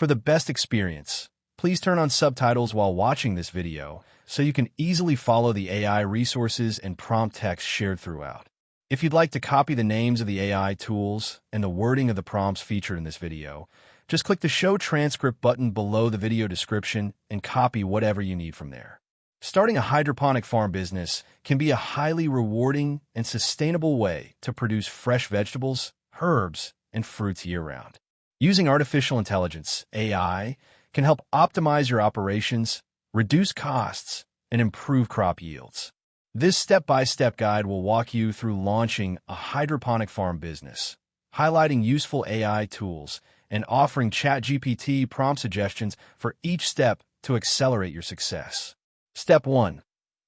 For the best experience, please turn on subtitles while watching this video so you can easily follow the AI resources and prompt text shared throughout. If you'd like to copy the names of the AI tools and the wording of the prompts featured in this video, just click the Show Transcript button below the video description and copy whatever you need from there. Starting a hydroponic farm business can be a highly rewarding and sustainable way to produce fresh vegetables, herbs, and fruits year-round. Using artificial intelligence, AI, can help optimize your operations, reduce costs, and improve crop yields. This step-by-step guide will walk you through launching a hydroponic farm business, highlighting useful AI tools, and offering ChatGPT prompt suggestions for each step to accelerate your success. Step 1.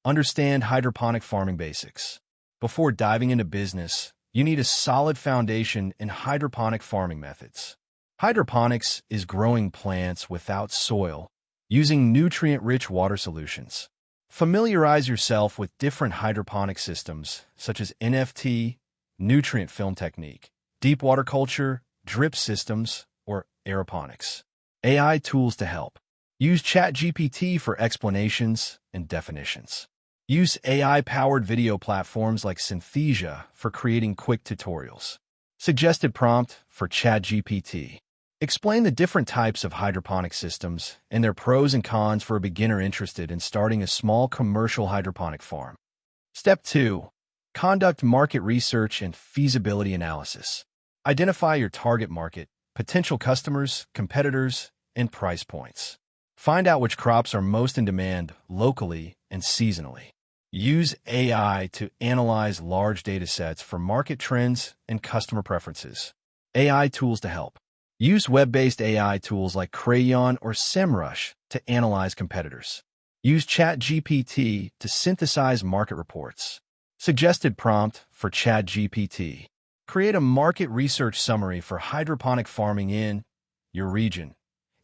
Understand hydroponic farming basics. Before diving into business, you need a solid foundation in hydroponic farming methods. Hydroponics is growing plants without soil, using nutrient-rich water solutions. Familiarize yourself with different hydroponic systems, such as NFT, nutrient film technique, deep water culture, drip systems, or aeroponics. AI tools to help. Use ChatGPT for explanations and definitions. Use AI-powered video platforms like Synthesia for creating quick tutorials. Suggested prompt for ChatGPT. Explain the different types of hydroponic systems and their pros and cons for a beginner interested in starting a small commercial hydroponic farm. Step 2. Conduct market research and feasibility analysis. Identify your target market, potential customers, competitors, and price points. Find out which crops are most in demand locally and seasonally. Use AI to analyze large data sets for market trends and customer preferences. AI tools to help. Use web-based AI tools like Crayon or SEMrush to analyze competitors. Use ChatGPT to synthesize market reports. Suggested prompt for ChatGPT. Create a market research summary for hydroponic farming in your region,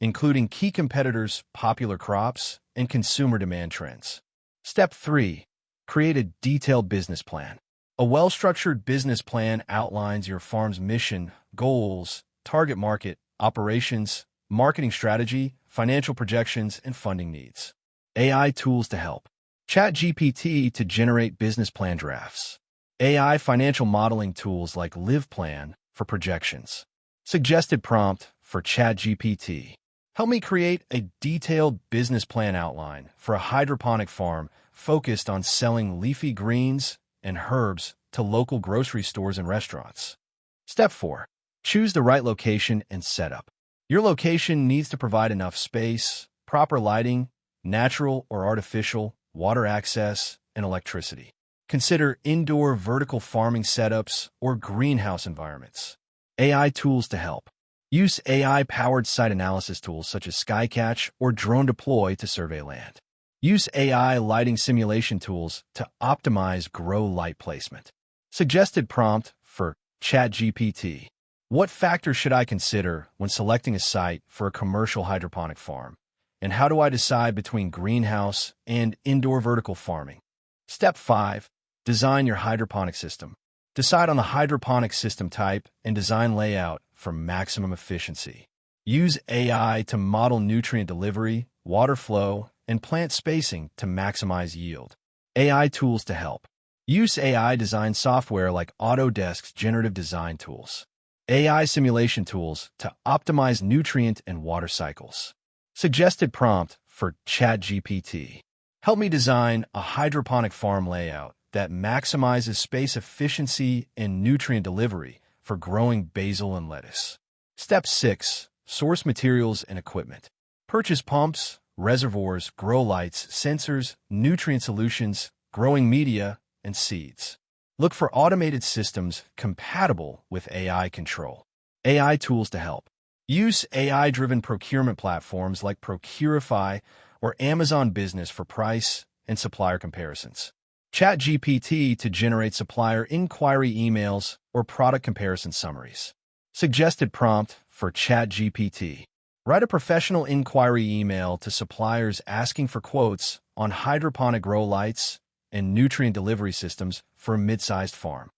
including key competitors, popular crops, and consumer demand trends. Step 3. Create a detailed business plan. A well-structured business plan outlines your farm's mission, goals, target market, operations, marketing strategy, financial projections, and funding needs. AI tools to help. ChatGPT to generate business plan drafts. AI financial modeling tools like LivePlan for projections. Suggested prompt for ChatGPT. Help me create a detailed business plan outline for a hydroponic farm focused on selling leafy greens and herbs to local grocery stores and restaurants. Step 4. Choose the right location and setup. Your location needs to provide enough space, proper lighting, natural or artificial, water access, and electricity. Consider indoor vertical farming setups or greenhouse environments. AI tools to help. Use AI-powered site analysis tools such as Skycatch or Drone Deploy to survey land. Use AI lighting simulation tools to optimize grow light placement. Suggested prompt for ChatGPT. What factors should I consider when selecting a site for a commercial hydroponic farm? And how do I decide between greenhouse and indoor vertical farming? Step 5. Design your hydroponic system. Decide on the hydroponic system type and design layout for maximum efficiency. Use AI to model nutrient delivery, water flow, and plant spacing to maximize yield. AI tools to help. Use AI design software like Autodesk's generative design tools. AI simulation tools to optimize nutrient and water cycles. Suggested prompt for ChatGPT. Help me design a hydroponic farm layout that maximizes space efficiency and nutrient delivery for growing basil and lettuce. Step 6. Source materials and equipment. Purchase pumps, reservoirs, grow lights, sensors, nutrient solutions, growing media, and seeds. Look for automated systems compatible with AI control. AI tools to help. Use AI-driven procurement platforms like Procurify or Amazon Business for price and supplier comparisons. ChatGPT to generate supplier inquiry emails or product comparison summaries. Suggested prompt for ChatGPT. Write a professional inquiry email to suppliers asking for quotes on hydroponic grow lights and nutrient delivery systems for a mid-sized farm.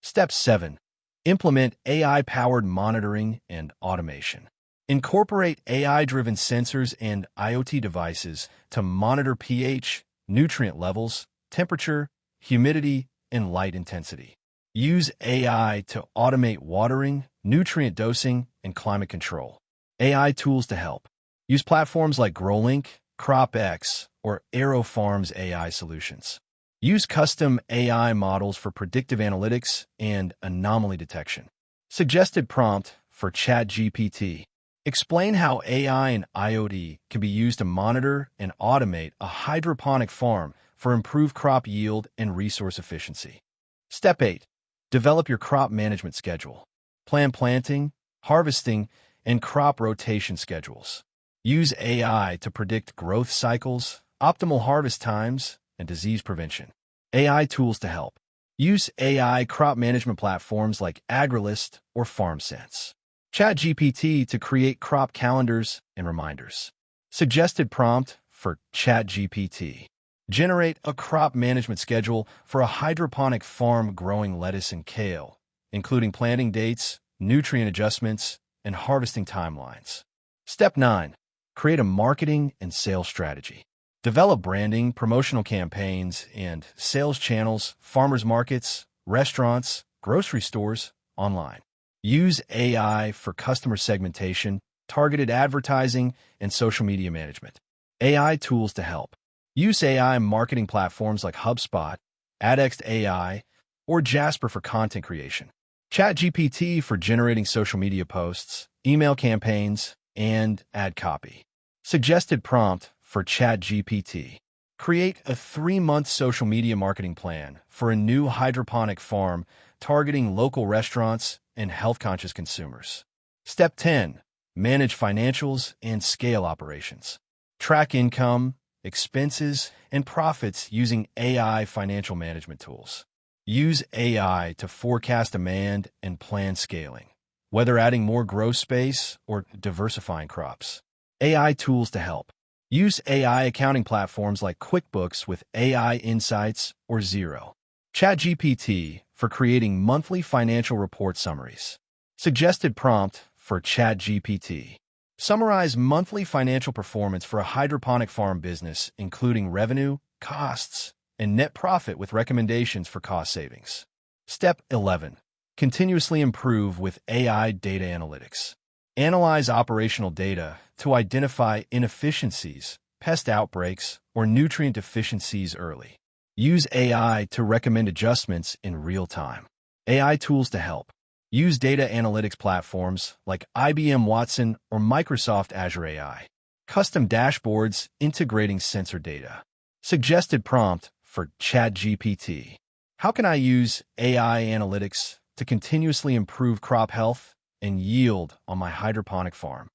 Step 7. Implement AI-powered monitoring and automation. Incorporate AI-driven sensors and IoT devices to monitor pH, nutrient levels, temperature, humidity, and light intensity. Use AI to automate watering, nutrient dosing, and climate control. AI tools to help. Use platforms like GrowLink, CropX, or AeroFarm's AI solutions. Use custom AI models for predictive analytics and anomaly detection. Suggested prompt for ChatGPT. Explain how AI and IoT can be used to monitor and automate a hydroponic farm for improved crop yield and resource efficiency. Step 8. Develop your crop management schedule. Plan planting, harvesting, and crop rotation schedules. Use AI to predict growth cycles, optimal harvest times, and disease prevention. AI tools to help. Use AI crop management platforms like AgriList or FarmSense. ChatGPT to create crop calendars and reminders. Suggested prompt for ChatGPT. Generate a crop management schedule for a hydroponic farm growing lettuce and kale, including planting dates, nutrient adjustments, and harvesting timelines. Step 9. Create a marketing and sales strategy. Develop branding, promotional campaigns, and sales channels, farmers markets, restaurants, grocery stores, online. Use AI for customer segmentation, targeted advertising, and social media management. AI tools to help. Use AI marketing platforms like HubSpot, AdX AI, or Jasper for content creation. ChatGPT for generating social media posts, email campaigns, and ad copy. Suggested prompt for ChatGPT. Create a 3-month social media marketing plan for a new hydroponic farm targeting local restaurants and health-conscious consumers. Step 10. Manage financials and scale operations. Track income, expenses, and profits using AI financial management tools. Use AI to forecast demand and plan scaling, whether adding more grow space or diversifying crops. AI tools to help. Use AI accounting platforms like QuickBooks with AI Insights or Xero. ChatGPT for creating monthly financial report summaries. Suggested prompt for ChatGPT. Summarize monthly financial performance for a hydroponic farm business, including revenue, costs, and net profit with recommendations for cost savings. Step 11. Continuously improve with AI data analytics. Analyze operational data to identify inefficiencies, pest outbreaks, or nutrient deficiencies early. Use AI to recommend adjustments in real time. AI tools to help. Use data analytics platforms like IBM Watson or Microsoft Azure AI. Custom dashboards integrating sensor data. Suggested prompt for ChatGPT. How can I use AI analytics to continuously improve crop health and yield on my hydroponic farm?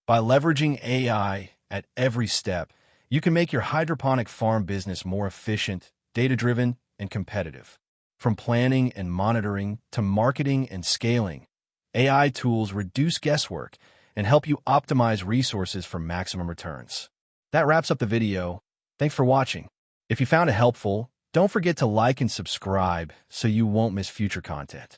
By leveraging AI at every step, you can make your hydroponic farm business more efficient, data-driven, and competitive. From planning and monitoring to marketing and scaling, AI tools reduce guesswork and help you optimize resources for maximum returns. That wraps up the video. Thanks for watching. If you found it helpful, don't forget to like and subscribe so you won't miss future content.